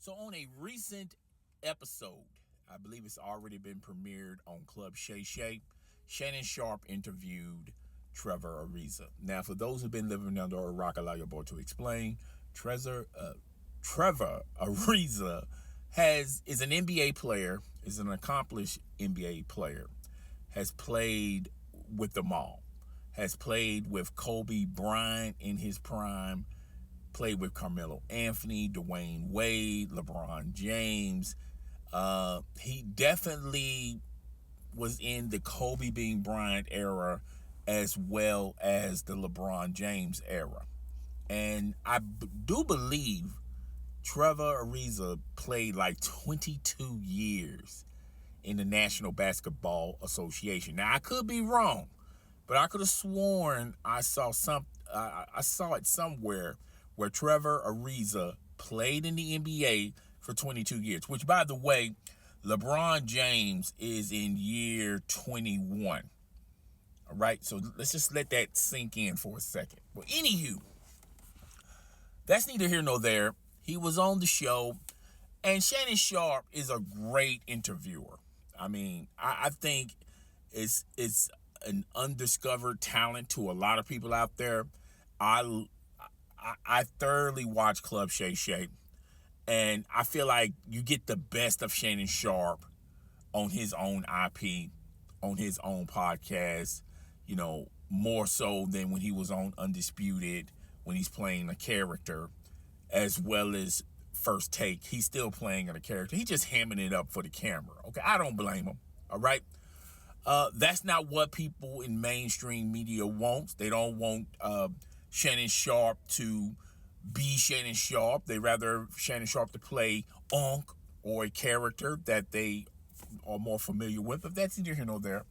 So on a recent episode, I believe it's already been premiered on Club Shay Shay, Shannon Sharpe interviewed Trevor Ariza. Now, for those who've been living under a rock, allow your boy to explain. Trevor Ariza is an NBA player, is an accomplished NBA player, has played with them all, has played with Kobe Bryant in his prime, played with Carmelo Anthony, Dwayne Wade, LeBron James. He definitely was in the Kobe being Bryant era as well as the LeBron James era. And I do believe Trevor Ariza played like 22 years in the National Basketball Association. Now, I could be wrong, but I could have sworn I saw it somewhere where Trevor Ariza played in the NBA for 22 years, which, by the way, LeBron James is in year 21. All right, so let's just let that sink in for a second. Well, anywho, that's neither here nor there. He was on the show, and Shannon Sharpe is a great interviewer. I mean, I think it's an undiscovered talent to a lot of people out there. I thoroughly watch Club Shay Shay, and I feel like you get the best of Shannon Sharpe on his own IP, on his own podcast, more so than when he was on Undisputed, when he's playing a character, as well as First Take. He's still playing a character. He's just hamming it up for the camera. Okay, I don't blame him. All right. That's not what people in mainstream media want. They don't want Shannon Sharpe to be Shannon Sharpe. They rather Shannon Sharpe to play Unc or a character that they are more familiar with. But that's neither here nor there.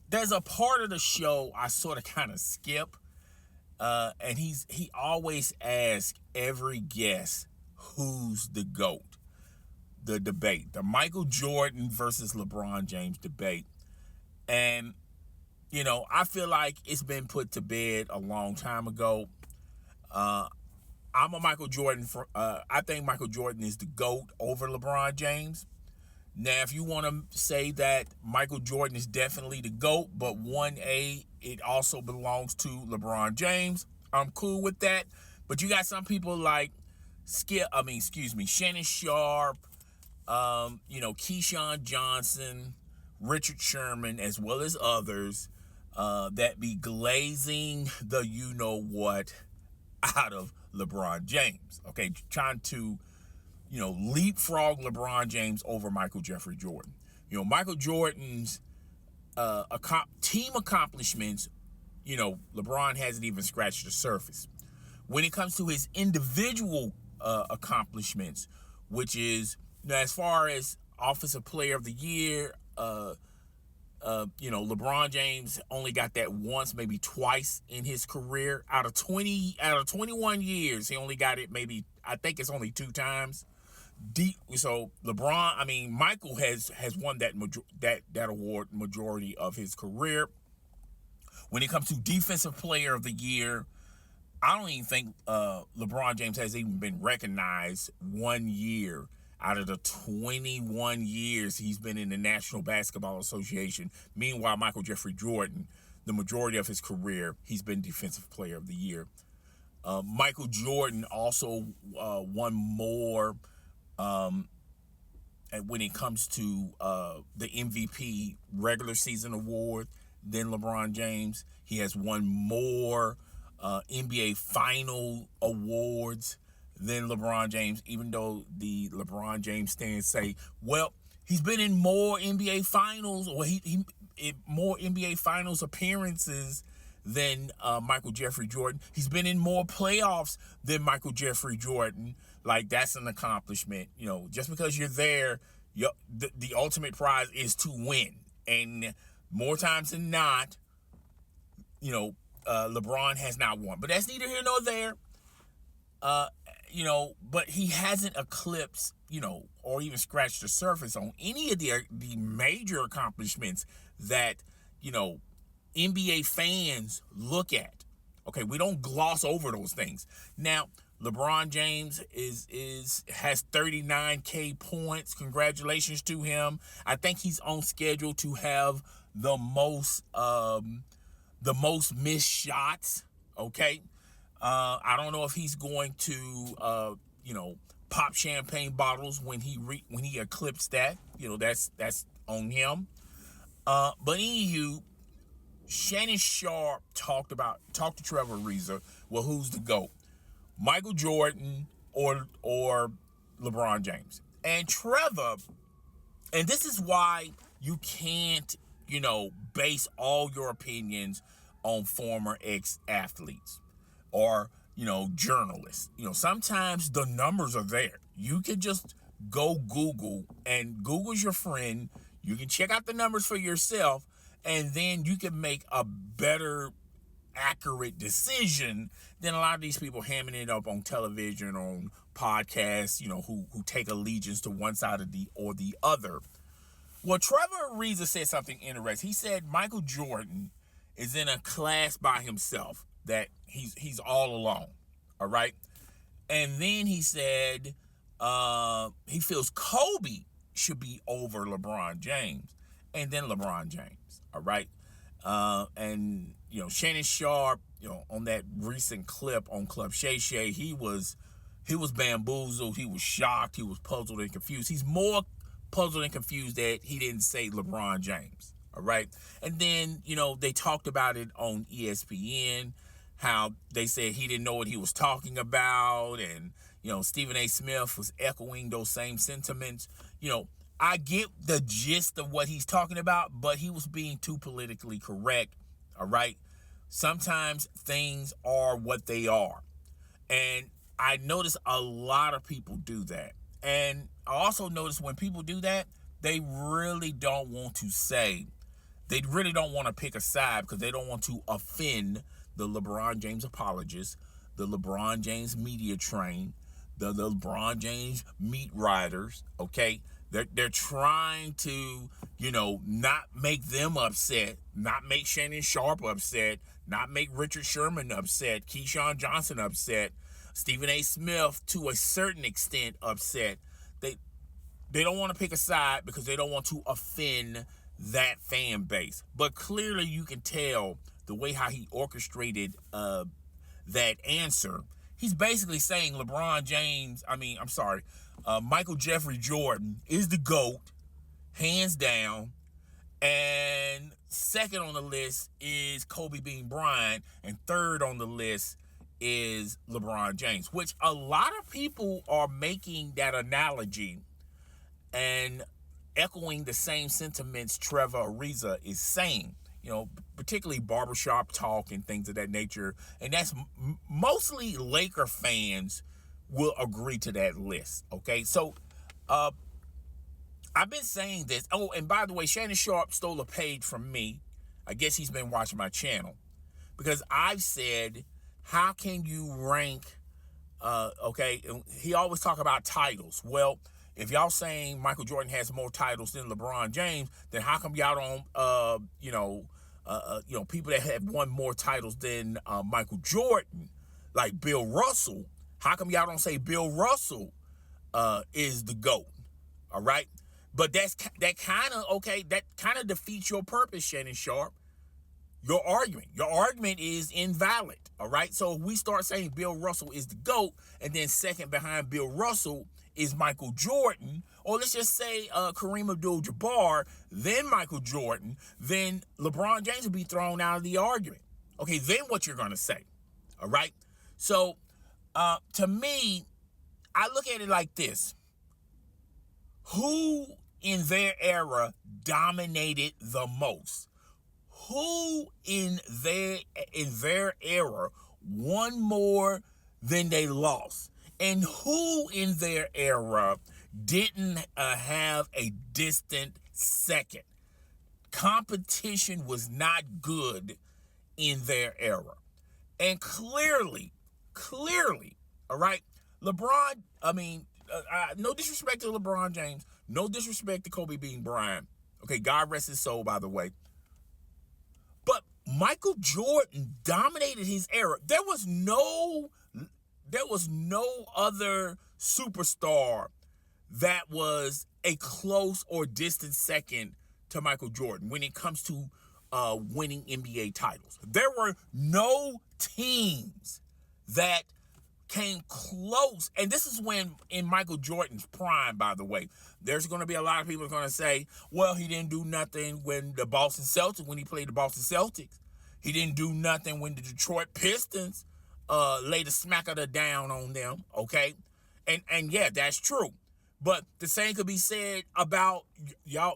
There's a part of the show I sort of kind of skip. And he always asks every guest who's the GOAT. The debate, the Michael Jordan versus LeBron James debate. And, I feel like it's been put to bed a long time ago. I'm a Michael Jordan. I think Michael Jordan is the GOAT over LeBron James. Now, if you want to say that Michael Jordan is definitely the GOAT, but 1A, it also belongs to LeBron James, I'm cool with that. But you got some people like Shannon Sharpe, Keyshawn Johnson, Richard Sherman, as well as others that be glazing the you-know-what out of LeBron James. Okay, trying to, leapfrog LeBron James over Michael Jeffrey Jordan. Michael Jordan's team accomplishments, LeBron hasn't even scratched the surface. When it comes to his individual accomplishments, which is, as far as Offensive Player of the Year, LeBron James only got that once, maybe twice in his career. Out of 21 years, he only got it maybe, I think it's only 2 times. So Michael has won that award majority of his career. When it comes to Defensive Player of the Year, I don't even think LeBron James has even been recognized 1 year out of the 21 years he's been in the National Basketball Association. Meanwhile, Michael Jeffrey Jordan, the majority of his career, he's been Defensive Player of the Year. Michael Jordan also won more when it comes to the MVP regular season award than LeBron James. He has won more NBA final awards than LeBron James, even though the LeBron James stands say, well, he's been in more NBA finals, or he more NBA finals appearances than Michael Jeffrey Jordan. He's been in more playoffs than Michael Jeffrey Jordan. Like, that's an accomplishment. Just because you're there, the ultimate prize is to win. And more times than not, LeBron has not won. But that's neither here nor there. But he hasn't eclipsed, or even scratched the surface on any of the major accomplishments that, NBA fans look at. Okay, we don't gloss over those things. Now, LeBron James has 39K points. Congratulations to him. I think he's on schedule to have the most missed shots. Okay, I don't know if he's going to pop champagne bottles when he eclipsed that. That's on him. But anywho, Shannon Sharp talked to Trevor Ariza. Well, who's the GOAT? Michael Jordan or LeBron James? And Trevor, and this is why you can't, base all your opinions on former ex-athletes or, journalists. Sometimes the numbers are there. You can just go Google, and Google's your friend. You can check out the numbers for yourself, and then you can make a better, accurate decision than a lot of these people hamming it up on television, on podcasts, who take allegiance to one side or the other. Well, Trevor Ariza said something interesting. He said Michael Jordan is in a class by himself, that he's all alone. All right. And then he said he feels Kobe should be over LeBron James, and then LeBron James. All right. And Shannon Sharp, on that recent clip on Club Shay Shay, he was bamboozled, he was shocked, he was puzzled and confused. He's more puzzled and confused that he didn't say LeBron James. All right. And then, they talked about it on ESPN, how they said he didn't know what he was talking about. And, Stephen A. Smith was echoing those same sentiments. I get the gist of what he's talking about, but he was being too politically correct. All right. Sometimes things are what they are. And I notice a lot of people do that. And I also notice when people do that, they really don't want to pick a side, because they don't want to offend the LeBron James apologists, the LeBron James media train, the LeBron James meat riders. Okay. They're trying to, not make them upset, not make Shannon Sharp upset, not make Richard Sherman upset, Keyshawn Johnson upset, Stephen A. Smith to a certain extent upset. They don't want to pick a side because they don't want to offend that fan base. But clearly you can tell the way how he orchestrated that answer. He's basically saying Michael Jeffrey Jordan is the GOAT, hands down. And second on the list is Kobe Bryant. And third on the list is LeBron James, which a lot of people are making that analogy and echoing the same sentiments Trevor Ariza is saying, particularly barbershop talk and things of that nature. And that's mostly Laker fans will agree to that list. Okay. So, I've been saying this. Oh, and by the way, Shannon Sharp stole a page from me. I guess he's been watching my channel, because I've said, how can you rank, okay. He always talk about titles. Well, if y'all saying Michael Jordan has more titles than LeBron James, then how come y'all don't, people that have won more titles than Michael Jordan, like Bill Russell? How come y'all don't say Bill Russell is the GOAT? All right, but that kind of defeats your purpose, Shannon Sharp. Your argument is invalid. All right, so if we start saying Bill Russell is the GOAT, and then second behind Bill Russell is Michael Jordan, or let's just say Kareem Abdul-Jabbar, then Michael Jordan, then LeBron James will be thrown out of the argument. Okay, then what you're going to say? All right, so to me, I look at it like this. Who in their era dominated the most? Who in their era won more than they lost? And who in their era didn't have a distant second? Competition was not good in their era. And clearly, all right, LeBron, no disrespect to LeBron James, no disrespect to Kobe Bryant. Okay, God rest his soul, by the way. But Michael Jordan dominated his era. There was no There was no other superstar that was a close or distant second to Michael Jordan when it comes to winning NBA titles. There were no teams that came close. And this is when, in Michael Jordan's prime, by the way, there's going to be a lot of people going to say, well, he didn't do nothing when the Boston Celtics, when he played the Boston Celtics. He didn't do nothing when the Detroit Pistons laid a smacker down on them, okay? And yeah, that's true. But the same could be said about y'all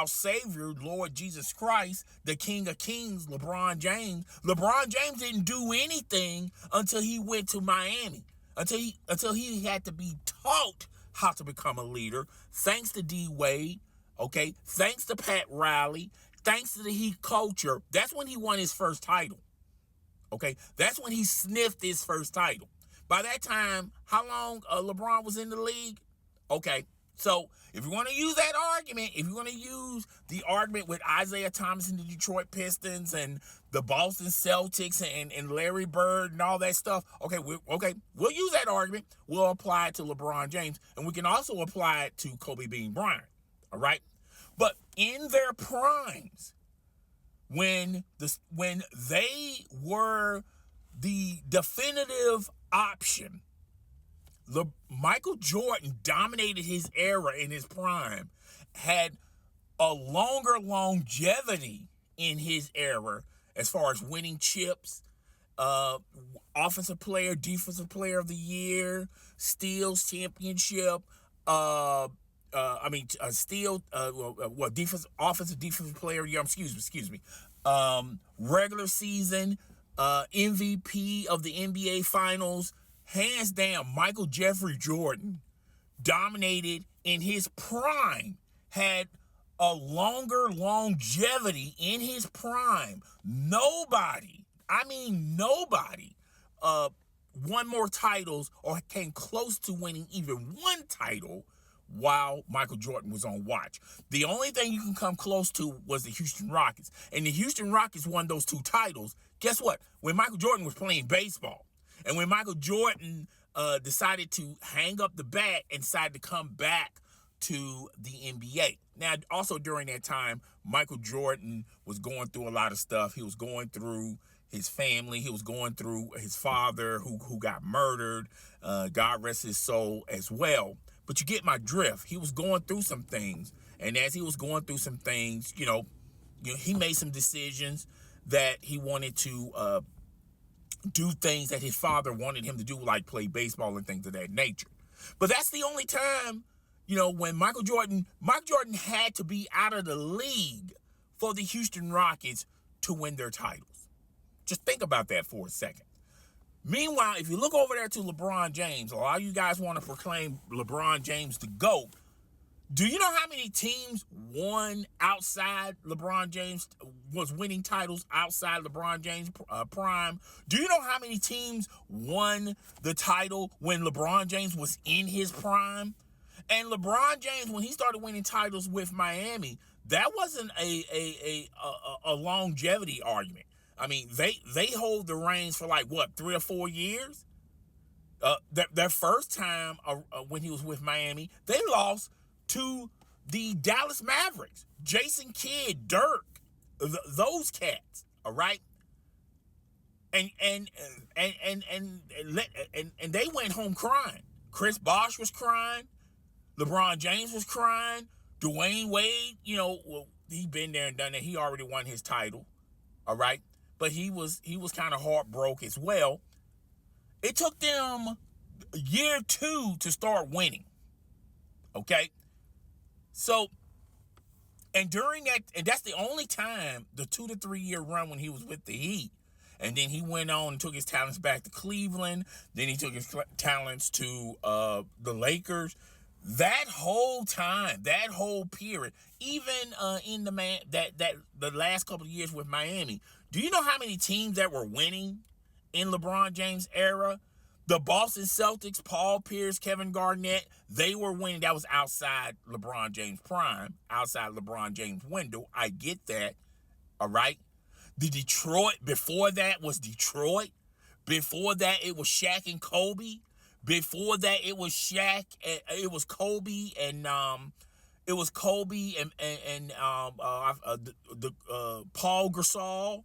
Savior, Lord Jesus Christ, the King of Kings, LeBron James. LeBron James didn't do anything until he went to Miami, until he had to be taught how to become a leader. Thanks to D Wade, okay. Thanks to Pat Riley. Thanks to the Heat culture. That's when he won his first title. Okay, that's when he sniffed his first title. By that time, how long LeBron was in the league? Okay, so if you want to use that argument, if you want to use the argument with Isaiah Thomas and the Detroit Pistons and the Boston Celtics and Larry Bird and all that stuff, okay, we'll use that argument. We'll apply it to LeBron James, and we can also apply it to Kobe Bryant, all right? But in their primes, when they were the definitive option, Michael Jordan dominated his era in his prime, had a longer longevity in his era as far as winning chips, offensive player, defensive player of the year, steals championship, offensive defensive player of the year. Excuse me. Regular season, MVP of the NBA Finals. Hands down, Michael Jeffrey Jordan dominated in his prime, had a longer longevity in his prime. Nobody won more titles or came close to winning even one title while Michael Jordan was on watch. The only thing you can come close to was the Houston Rockets. And the Houston Rockets won those two titles. Guess what? When Michael Jordan was playing baseball. And when Michael Jordan decided to hang up the bat and decided to come back to the NBA. Now, also during that time, Michael Jordan was going through a lot of stuff. He was going through his family. He was going through his father who got murdered. God rest his soul as well. But you get my drift. He was going through some things. And as he was going through some things, he made some decisions that he wanted to do things that his father wanted him to do, like play baseball and things of that nature. But that's the only time, when Michael Jordan had to be out of the league for the Houston Rockets to win their titles. Just think about that for a second. Meanwhile, if you look over there to LeBron James, a lot of you guys want to proclaim LeBron James the GOAT. Do you know how many teams won outside LeBron James, was winning titles outside LeBron James' prime? Do you know how many teams won the title when LeBron James was in his prime? And LeBron James, when he started winning titles with Miami, that wasn't a longevity argument. I mean, they hold the reins for 3 or 4 years? Their first time when he was with Miami, they lost to the Dallas Mavericks, Jason Kidd, Dirk, those cats, all right? And they went home crying. Chris Bosh was crying. LeBron James was crying. Dwayne Wade, he'd been there and done that. He already won his title, all right? But he was kind of heartbroken as well. It took them year 2 to start winning, okay? So, and during that, and that's the only time, the 2 to 3 year run when he was with the Heat. And then he went on and took his talents back to Cleveland. Then he took his talents to the Lakers. That whole time, that whole period, even in the last couple of years with Miami, do you know how many teams that were winning in LeBron James' era? The Boston Celtics, Paul Pierce, Kevin Garnett, they were winning. That was outside LeBron James' prime, outside LeBron James' window. I get that, all right? The Detroit, before that was Detroit. Before that, it was Shaq and Kobe. Before that, it was it was Kobe and Paul Gasol.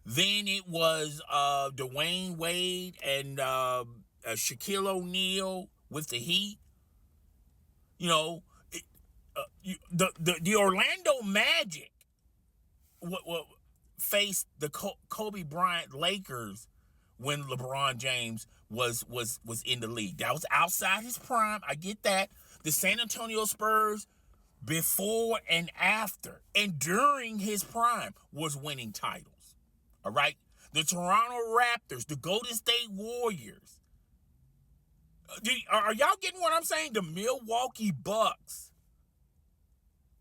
Then it was Dwayne Wade and Shaquille O'Neal with the Heat. You know, the Orlando Magic faced the Kobe Bryant Lakers when LeBron James was in the league. That was outside his prime. I get that. The San Antonio Spurs, before and after and during his prime, was winning titles. All right? The Toronto Raptors, the Golden State Warriors. Are y'all getting what I'm saying? The Milwaukee Bucks.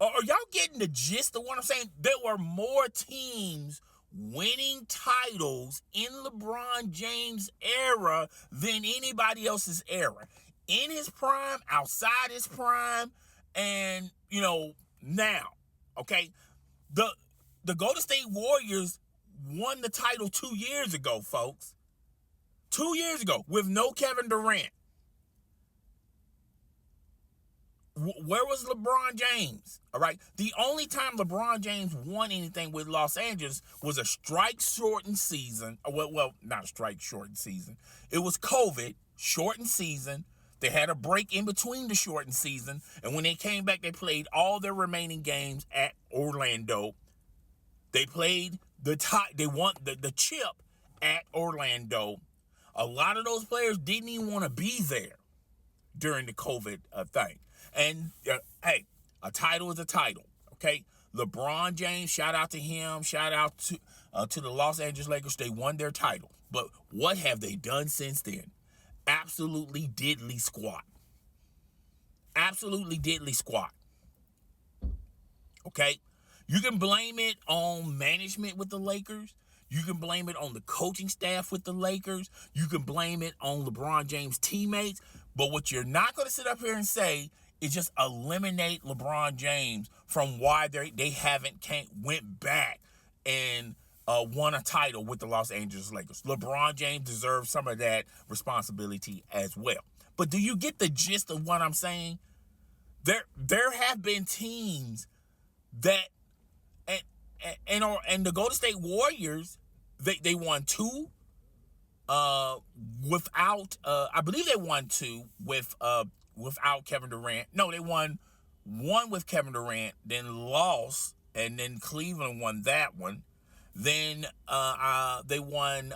Are y'all getting the gist of what I'm saying? There were more teams winning titles in LeBron James' era than anybody else's era. In his prime, outside his prime, and, now. Okay? The Golden State Warriors won the title 2 years ago, folks. 2 years ago, with no Kevin Durant. Where was LeBron James? All right. The only time LeBron James won anything with Los Angeles was a strike-shortened season. Well, not a strike-shortened season. It was COVID, shortened season. They had a break in between the shortened season. And when they came back, they played all their remaining games at Orlando. They played they won the chip at Orlando. A lot of those players didn't even want to be there during the COVID thing. And, hey, a title is a title, okay? LeBron James, shout out to him. Shout out to the Los Angeles Lakers. They won their title. But what have they done since then? Absolutely diddly squat. Absolutely diddly squat. Okay? You can blame it on management with the Lakers. You can blame it on the coaching staff with the Lakers. You can blame it on LeBron James' teammates. But what you're not going to sit up here and say is just eliminate LeBron James from why they went back and won a title with the Los Angeles Lakers. LeBron James deserves some of that responsibility as well. But do you get the gist of what I'm saying? There have been teams that and the Golden State Warriors, they won two without I believe they won two without Kevin Durant. No, they won one with Kevin Durant, then lost, and then Cleveland won that one. Then they won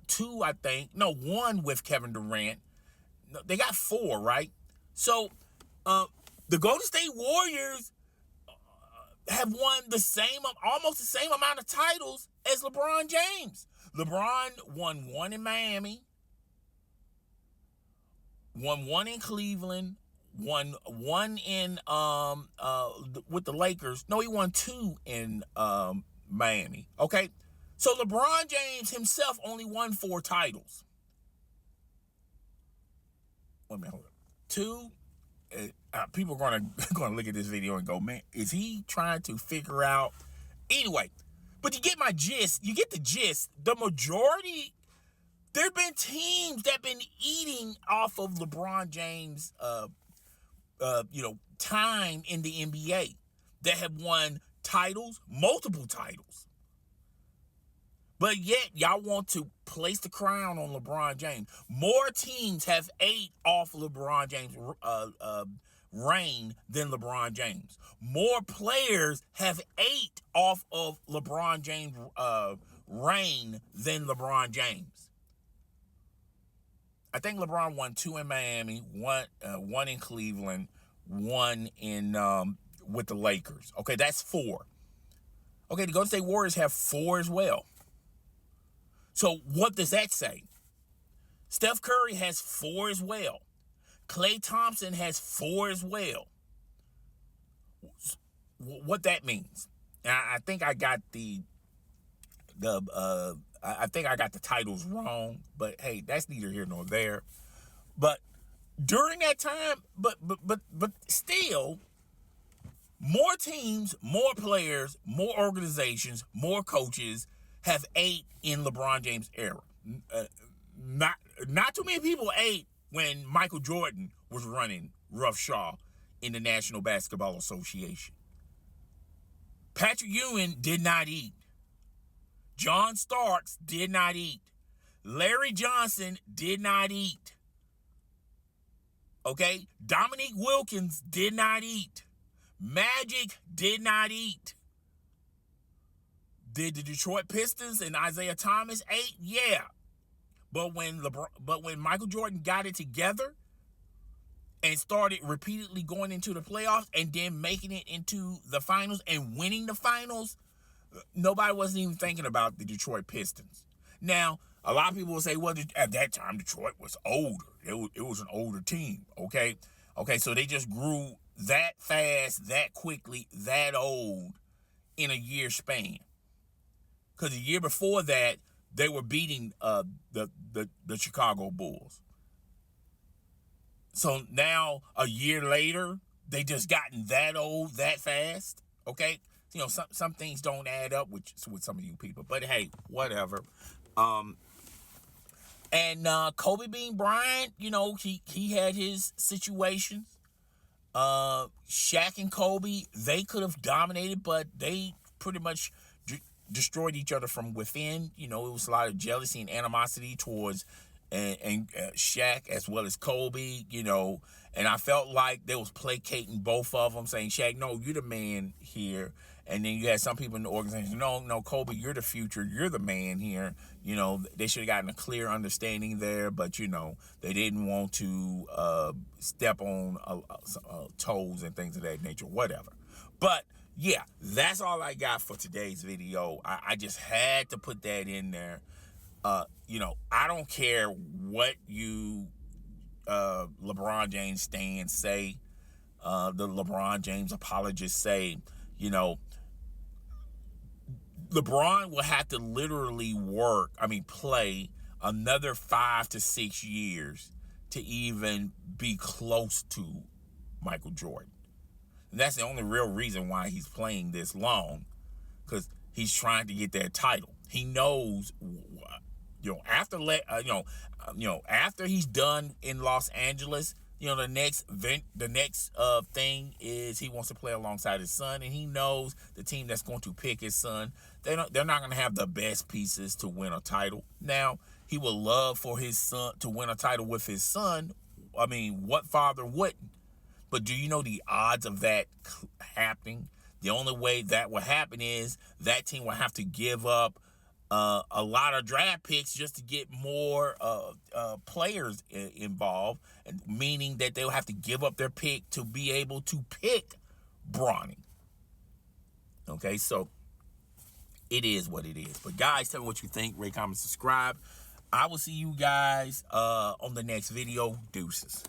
two, I think. No, one with Kevin Durant. No, they got four, right? So the Golden State Warriors have won almost the same amount of titles as LeBron James. LeBron won one in Miami, won one in Cleveland, won one in with the Lakers. No, he won two in Miami. Okay, so LeBron James himself only won 4 titles. Wait a minute, hold up. Two. People are gonna look at this video and go, man, is he trying to figure out? Anyway, but you get my gist. You get the gist. The majority, there have been teams that have been eating off of LeBron James, time in the NBA that have won titles, multiple titles. But yet, y'all want to place the crown on LeBron James. More teams have ate off LeBron James' reign than LeBron James. More players have ate off of LeBron James' reign than LeBron James. I think LeBron won 2 in Miami, one in Cleveland, one in with the Lakers. Okay, that's 4. Okay, the Golden State Warriors have 4 as well. So what does that say? Steph Curry has 4 as well. Klay Thompson has 4 as well. What that means? I think I got I think I got the titles wrong, but hey, that's neither here nor there. But during that time, but still, more teams, more players, more organizations, more coaches have ate in LeBron James' era. not too many people ate when Michael Jordan was running roughshod in the National Basketball Association. Patrick Ewing did not eat. John Starks did not eat. Larry Johnson did not eat. Okay? Dominique Wilkins did not eat. Magic did not eat. Did the Detroit Pistons and Isaiah Thomas ate? Yeah. But when Michael Jordan got it together and started repeatedly going into the playoffs and then making it into the finals and winning the finals, nobody wasn't even thinking about the Detroit Pistons. Now, a lot of people will say, well, at that time, Detroit was older. It was an older team, okay? Okay, so they just grew that fast, that quickly, that old in a year span. Because the year before that, they were beating the Chicago Bulls. So now, a year later, they just gotten that old that fast, okay? You know, some things don't add up with some of you people. But hey, whatever. And Kobe Bryant, you know, he had his situations. Shaq and Kobe, they could have dominated, but they pretty much destroyed each other from within. You know, it was a lot of jealousy and animosity towards Shaq as well as Kobe, you know, and I felt like they was placating both of them, saying, Shaq, no, you're the man here. And then you had some people in the organization, no, Kobe, you're the future, you're the man here. You know, they should have gotten a clear understanding there, but, you know, they didn't want to step on toes and things of that nature, whatever. But yeah, that's all I got for today's video. I just had to put that in there. You know, I don't care what you LeBron James stands say, the LeBron James apologists say, you know, LeBron will have to literally play another 5 to 6 years to even be close to Michael Jordan. And that's the only real reason why he's playing this long, because he's trying to get that title. He knows, you know, after he's done in Los Angeles, you know, the next thing is he wants to play alongside his son, and he knows the team that's going to pick his son, they're not going to have the best pieces to win a title. Now, he would love for his son to win a title with his son. I mean, what father wouldn't? But do you know the odds of that happening? The only way that will happen is that team will have to give up a lot of draft picks just to get more players involved, and meaning that they'll have to give up their pick to be able to pick Bronny. Okay, so it is what it is. But guys, tell me what you think. Rate, comment, subscribe. I will see you guys on the next video. Deuces.